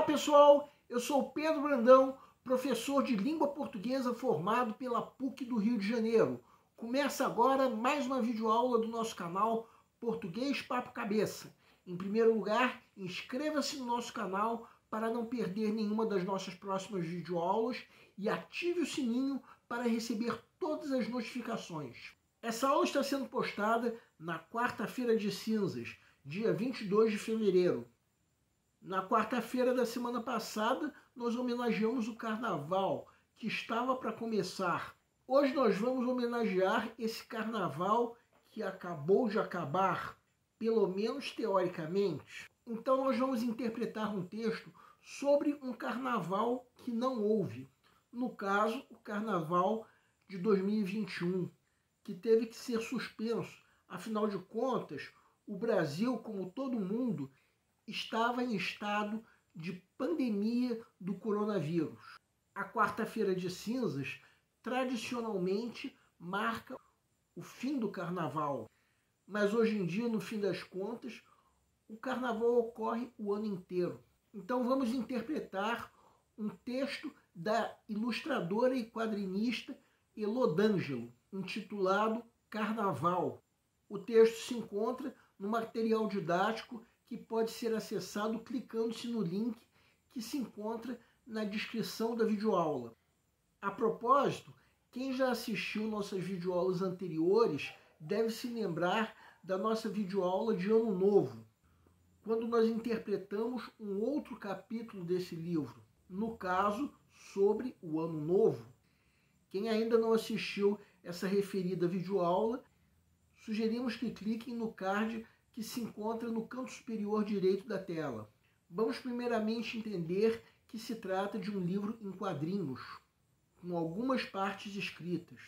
Olá pessoal, eu sou o Pedro Brandão, professor de língua portuguesa formado pela PUC do Rio de Janeiro. Começa agora mais uma videoaula do nosso canal Português Papo Cabeça. Em primeiro lugar, inscreva-se no nosso canal para não perder nenhuma das nossas próximas videoaulas e ative o sininho para receber todas as notificações. Essa aula está sendo postada na quarta-feira de cinzas, dia 22 de fevereiro. Na quarta-feira da semana passada, nós homenageamos o Carnaval, que estava para começar. Hoje nós vamos homenagear esse Carnaval que acabou de acabar, pelo menos teoricamente. Então nós vamos interpretar um texto sobre um Carnaval que não houve. No caso, o Carnaval de 2021, que teve que ser suspenso. Afinal de contas, o Brasil, como todo mundo, estava em estado de pandemia do coronavírus. A quarta-feira de cinzas tradicionalmente marca o fim do carnaval, mas hoje em dia, no fim das contas, o carnaval ocorre o ano inteiro. Então vamos interpretar um texto da ilustradora e quadrinista Elô D'Angelo, intitulado Carnaval. O texto se encontra no material didático que pode ser acessado clicando-se no link que se encontra na descrição da videoaula. A propósito, quem já assistiu nossas videoaulas anteriores deve se lembrar da nossa videoaula de Ano Novo, quando nós interpretamos um outro capítulo desse livro, no caso, sobre o Ano Novo. Quem ainda não assistiu essa referida videoaula, sugerimos que cliquem no card que se encontra no canto superior direito da tela. Vamos primeiramente entender que se trata de um livro em quadrinhos, com algumas partes escritas.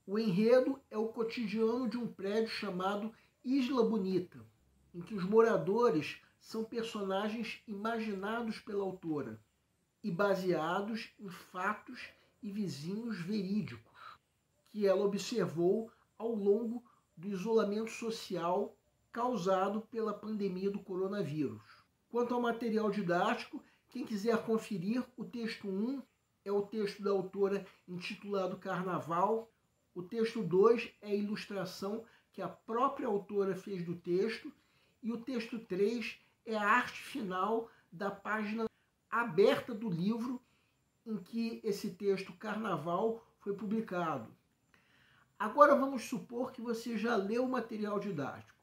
O enredo é o cotidiano de um prédio chamado Isla Bonita, em que os moradores são personagens imaginados pela autora e baseados em fatos e vizinhos verídicos que ela observou ao longo do isolamento social causado pela pandemia do coronavírus. Quanto ao material didático, quem quiser conferir, o texto 1 é o texto da autora intitulado Carnaval. O texto 2 é a ilustração que a própria autora fez do texto. E o texto 3 é a arte final da página aberta do livro em que esse texto Carnaval foi publicado. Agora vamos supor que você já leu o material didático.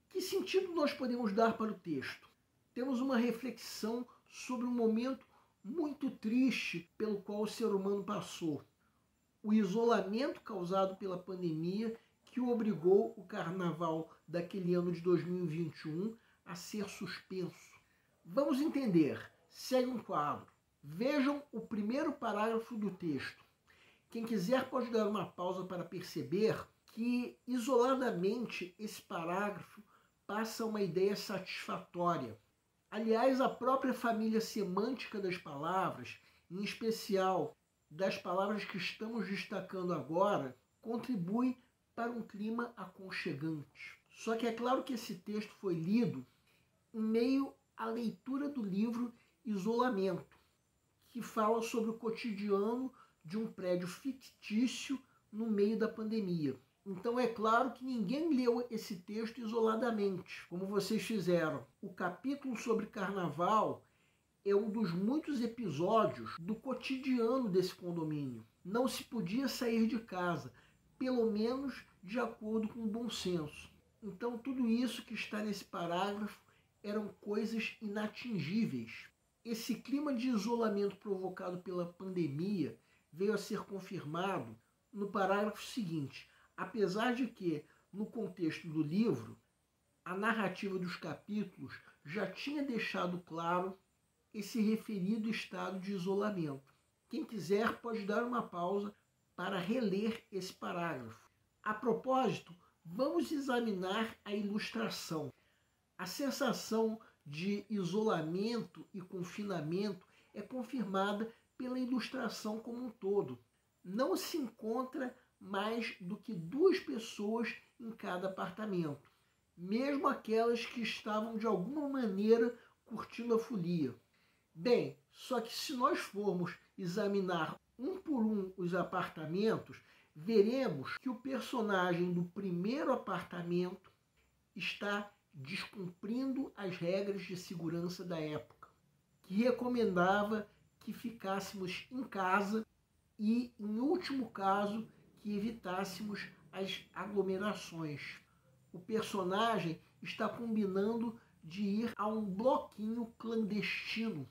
Que sentido nós podemos dar para o texto? Temos uma reflexão sobre um momento muito triste pelo qual o ser humano passou. O isolamento causado pela pandemia que obrigou o carnaval daquele ano de 2021 a ser suspenso. Vamos entender. Segue um quadro. Vejam o primeiro parágrafo do texto. Quem quiser pode dar uma pausa para perceber que, isoladamente, esse parágrafo passa uma ideia satisfatória. Aliás, a própria família semântica das palavras, em especial das palavras que estamos destacando agora, contribui para um clima aconchegante. Só que é claro que esse texto foi lido em meio à leitura do livro Isolamento, que fala sobre o cotidiano de um prédio fictício no meio da pandemia. Então é claro que ninguém leu esse texto isoladamente, como vocês fizeram. O capítulo sobre carnaval é um dos muitos episódios do cotidiano desse condomínio. Não se podia sair de casa, pelo menos de acordo com o bom senso. Então tudo isso que está nesse parágrafo eram coisas inatingíveis. Esse clima de isolamento provocado pela pandemia veio a ser confirmado no parágrafo seguinte. Apesar de que, no contexto do livro, a narrativa dos capítulos já tinha deixado claro esse referido estado de isolamento. Quem quiser pode dar uma pausa para reler esse parágrafo. A propósito, vamos examinar a ilustração. A sensação de isolamento e confinamento é confirmada pela ilustração como um todo. Não se encontra mais do que 2 pessoas em cada apartamento, mesmo aquelas que estavam de alguma maneira curtindo a folia. Bem, só que se nós formos examinar um por um os apartamentos, veremos que o personagem do primeiro apartamento está descumprindo as regras de segurança da época, que recomendava que ficássemos em casa e, em último caso, que evitássemos as aglomerações. O personagem está combinando de ir a um bloquinho clandestino,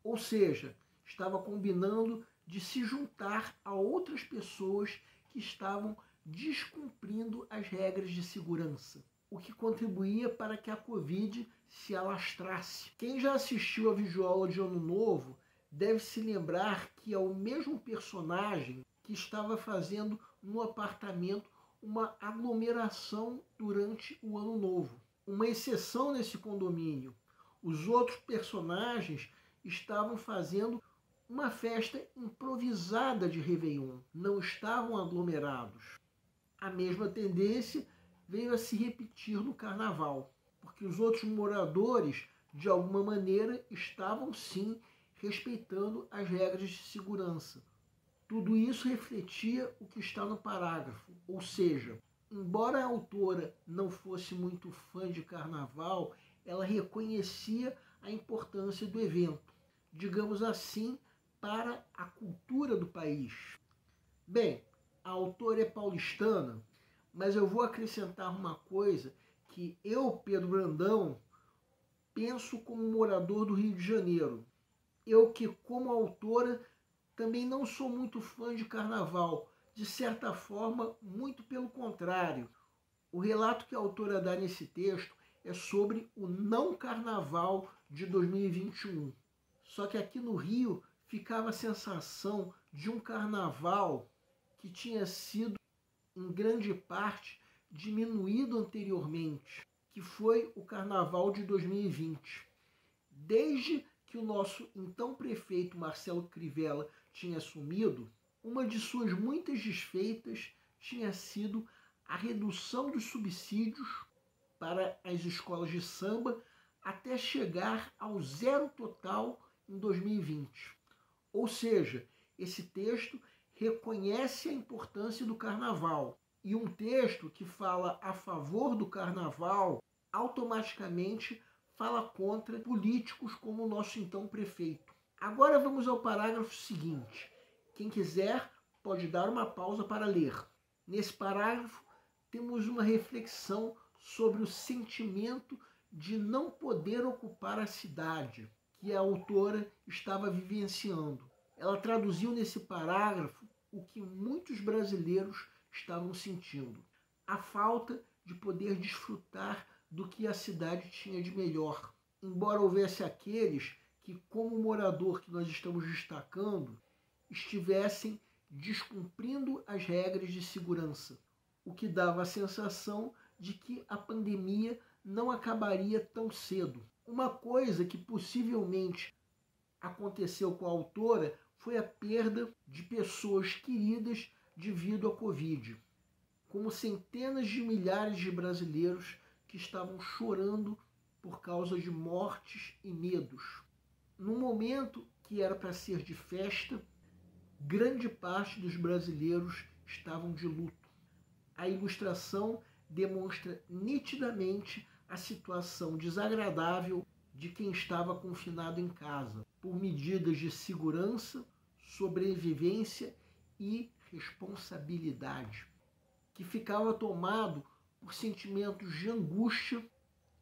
ou seja, estava combinando de se juntar a outras pessoas que estavam descumprindo as regras de segurança, o que contribuía para que a Covid se alastrasse. Quem já assistiu a videoaula de Ano Novo deve se lembrar que é o mesmo personagem que estava fazendo no apartamento uma aglomeração durante o Ano Novo. Uma exceção nesse condomínio. Os outros personagens estavam fazendo uma festa improvisada de Réveillon, não estavam aglomerados. A mesma tendência veio a se repetir no Carnaval, porque os outros moradores, de alguma maneira, estavam sim respeitando as regras de segurança. Tudo isso refletia o que está no parágrafo, ou seja, embora a autora não fosse muito fã de Carnaval, ela reconhecia a importância do evento, digamos assim, para a cultura do país. Bem, a autora é paulistana, mas eu vou acrescentar uma coisa que eu, Pedro Brandão, penso como morador do Rio de Janeiro. Eu que, como autora, também não sou muito fã de Carnaval, de certa forma, muito pelo contrário. O relato que a autora dá nesse texto é sobre o não Carnaval de 2021. Só que aqui no Rio ficava a sensação de um Carnaval que tinha sido, em grande parte, diminuído anteriormente, que foi o Carnaval de 2020. Desde que o nosso então prefeito Marcelo Crivella tinha assumido, uma de suas muitas desfeitas tinha sido a redução dos subsídios para as escolas de samba até chegar ao zero total em 2020. Ou seja, esse texto reconhece a importância do carnaval. E um texto que fala a favor do carnaval automaticamente fala contra políticos como o nosso então prefeito. Agora vamos ao parágrafo seguinte. Quem quiser pode dar uma pausa para ler. Nesse parágrafo temos uma reflexão sobre o sentimento de não poder ocupar a cidade que a autora estava vivenciando. Ela traduziu nesse parágrafo o que muitos brasileiros estavam sentindo. A falta de poder desfrutar do que a cidade tinha de melhor. Embora houvesse aqueles que, como o morador que nós estamos destacando, estivessem descumprindo as regras de segurança, o que dava a sensação de que a pandemia não acabaria tão cedo. Uma coisa que possivelmente aconteceu com a autora foi a perda de pessoas queridas devido à Covid, como centenas de milhares de brasileiros que estavam chorando por causa de mortes e medos. No momento que era para ser de festa, grande parte dos brasileiros estavam de luto. A ilustração demonstra nitidamente a situação desagradável de quem estava confinado em casa, por medidas de segurança, sobrevivência e responsabilidade, que ficava tomado por sentimentos de angústia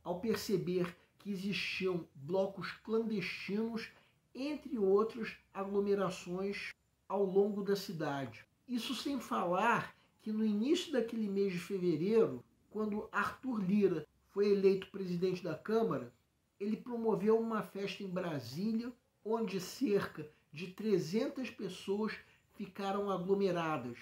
ao perceber que existiam blocos clandestinos, entre outras aglomerações ao longo da cidade. Isso sem falar que no início daquele mês de fevereiro, quando Arthur Lira foi eleito presidente da Câmara, ele promoveu uma festa em Brasília, onde cerca de 300 pessoas ficaram aglomeradas,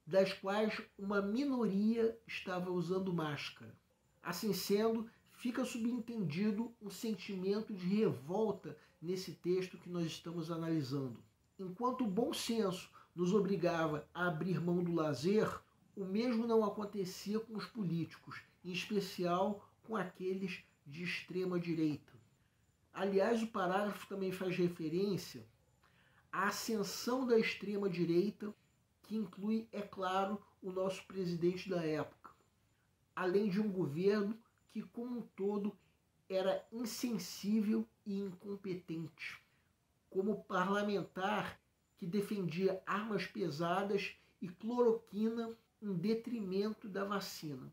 das quais uma minoria estava usando máscara. Assim sendo, fica subentendido um sentimento de revolta nesse texto que nós estamos analisando. Enquanto o bom senso nos obrigava a abrir mão do lazer, o mesmo não acontecia com os políticos, em especial com aqueles de extrema direita. Aliás, o parágrafo também faz referência à ascensão da extrema-direita, que inclui, é claro, o nosso presidente da época, além de um governo que, como um todo, era insensível e incompetente, como parlamentar que defendia armas pesadas e cloroquina em detrimento da vacina.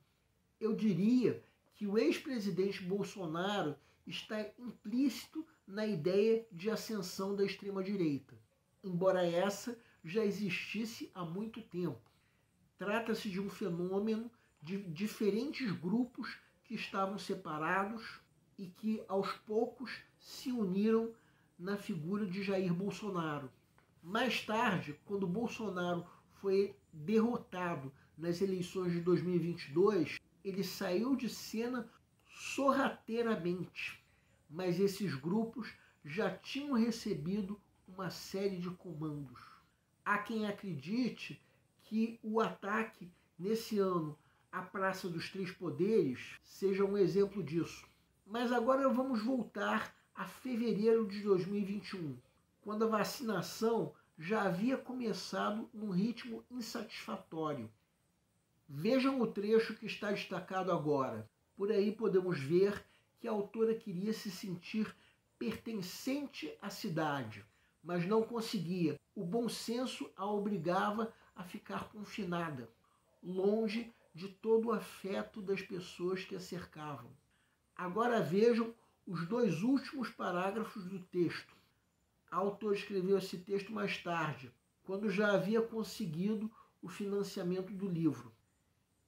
Eu diria que o ex-presidente Bolsonaro está implícito na ideia de ascensão da extrema-direita, embora essa já existisse há muito tempo. Trata-se de um fenômeno de diferentes grupos que estavam separados e que, aos poucos, se uniram na figura de Jair Bolsonaro. Mais tarde, quando Bolsonaro foi derrotado nas eleições de 2022, ele saiu de cena sorrateiramente, mas esses grupos já tinham recebido uma série de comandos. Há quem acredite que o ataque nesse ano à Praça dos Três Poderes seja um exemplo disso. Mas agora vamos voltar a fevereiro de 2021, quando a vacinação já havia começado num ritmo insatisfatório. Vejam o trecho que está destacado agora. Por aí podemos ver que a autora queria se sentir pertencente à cidade, mas não conseguia. O bom senso a obrigava a ficar confinada, longe de todo o afeto das pessoas que a cercavam. Agora vejam os dois últimos parágrafos do texto. A autora escreveu esse texto mais tarde, quando já havia conseguido o financiamento do livro.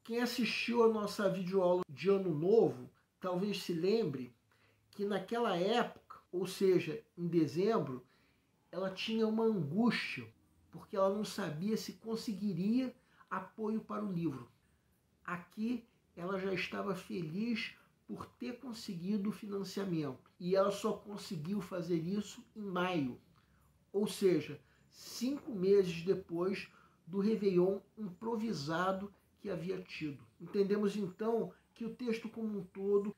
Quem assistiu a nossa videoaula de Ano Novo, talvez se lembre que naquela época, ou seja, em dezembro, ela tinha uma angústia, porque ela não sabia se conseguiria apoio para o livro. Aqui ela já estava feliz por ter conseguido o financiamento, e ela só conseguiu fazer isso em maio, ou seja, 5 meses depois do Réveillon improvisado que havia tido. Entendemos então que o texto como um todo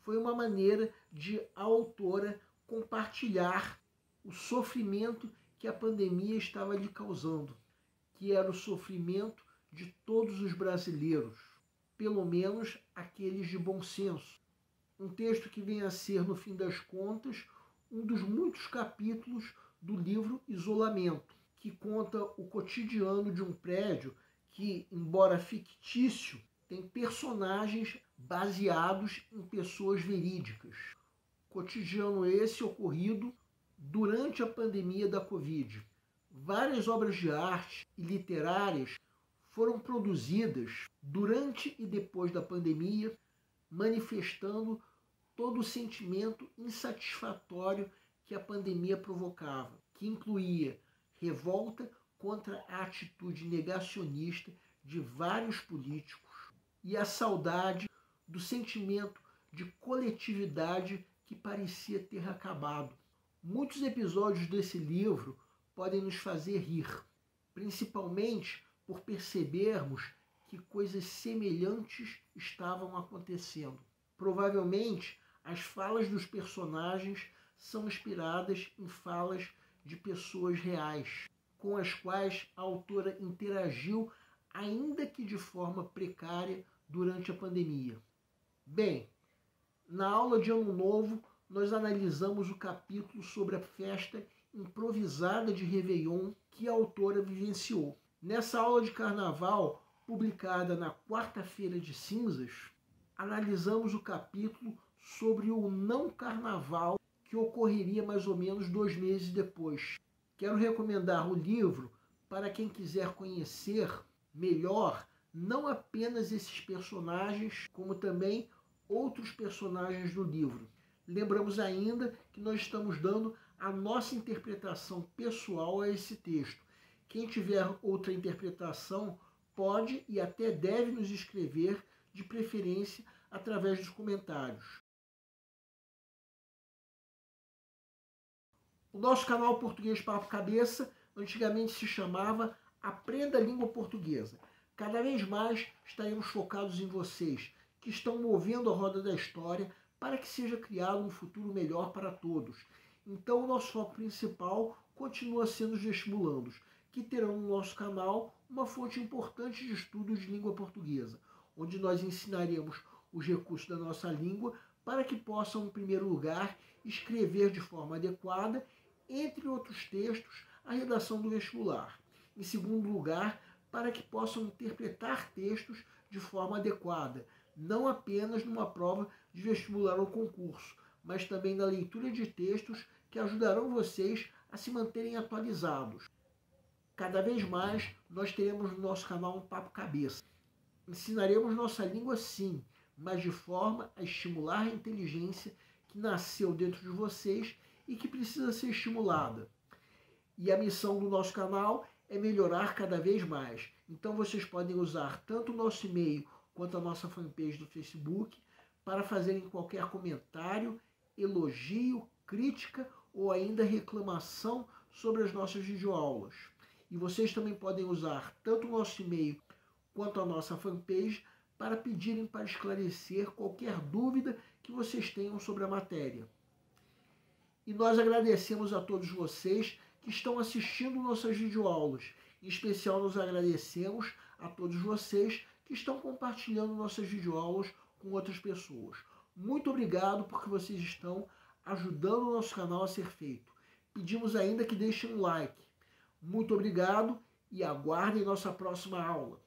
foi uma maneira de a autora compartilhar o sofrimento que a pandemia estava lhe causando, que era o sofrimento de todos os brasileiros, pelo menos aqueles de bom senso. Um texto que vem a ser, no fim das contas, um dos muitos capítulos do livro Isolamento, que conta o cotidiano de um prédio que, embora fictício, tem personagens baseados em pessoas verídicas. Cotidiano esse ocorrido durante a pandemia da Covid. Várias obras de arte e literárias foram produzidas durante e depois da pandemia, manifestando todo o sentimento insatisfatório que a pandemia provocava, que incluía revolta contra a atitude negacionista de vários políticos e a saudade do sentimento de coletividade que parecia ter acabado. Muitos episódios desse livro podem nos fazer rir, principalmente por percebermos que coisas semelhantes estavam acontecendo. Provavelmente, as falas dos personagens são inspiradas em falas de pessoas reais, com as quais a autora interagiu, ainda que de forma precária, durante a pandemia. Bem, na aula de Ano Novo, nós analisamos o capítulo sobre a festa improvisada de Réveillon que a autora vivenciou. Nessa aula de Carnaval, publicada na quarta-feira de cinzas, analisamos o capítulo sobre o não carnaval que ocorreria mais ou menos 2 meses depois. Quero recomendar o livro para quem quiser conhecer melhor não apenas esses personagens, como também outros personagens do livro. Lembramos ainda que nós estamos dando a nossa interpretação pessoal a esse texto. Quem tiver outra interpretação pode e até deve nos escrever, de preferência através dos comentários. O nosso canal Português Papo Cabeça antigamente se chamava Aprenda a Língua Portuguesa. Cada vez mais estaremos focados em vocês, que estão movendo a roda da história para que seja criado um futuro melhor para todos. Então, o nosso foco principal continua sendo os vestibulandos, que terão no nosso canal uma fonte importante de estudos de língua portuguesa, onde nós ensinaremos os recursos da nossa língua para que possam, em primeiro lugar, escrever de forma adequada, entre outros textos, a redação do vestibular. Em segundo lugar, para que possam interpretar textos de forma adequada, não apenas numa prova de vestibular ou concurso, mas também na leitura de textos que ajudarão vocês a se manterem atualizados. Cada vez mais, nós teremos no nosso canal um Papo Cabeça. Ensinaremos nossa língua sim, mas de forma a estimular a inteligência que nasceu dentro de vocês e que precisa ser estimulada. E a missão do nosso canal é melhorar cada vez mais. Então vocês podem usar tanto o nosso e-mail quanto a nossa fanpage do Facebook para fazerem qualquer comentário, elogio, crítica ou ainda reclamação sobre as nossas videoaulas. E vocês também podem usar tanto o nosso e-mail quanto a nossa fanpage para pedirem para esclarecer qualquer dúvida que vocês tenham sobre a matéria. E nós agradecemos a todos vocês que estão assistindo nossas videoaulas. Em especial, nos agradecemos a todos vocês que estão compartilhando nossas videoaulas com outras pessoas. Muito obrigado porque vocês estão ajudando o nosso canal a ser feito. Pedimos ainda que deixem um like. Muito obrigado e aguardem nossa próxima aula.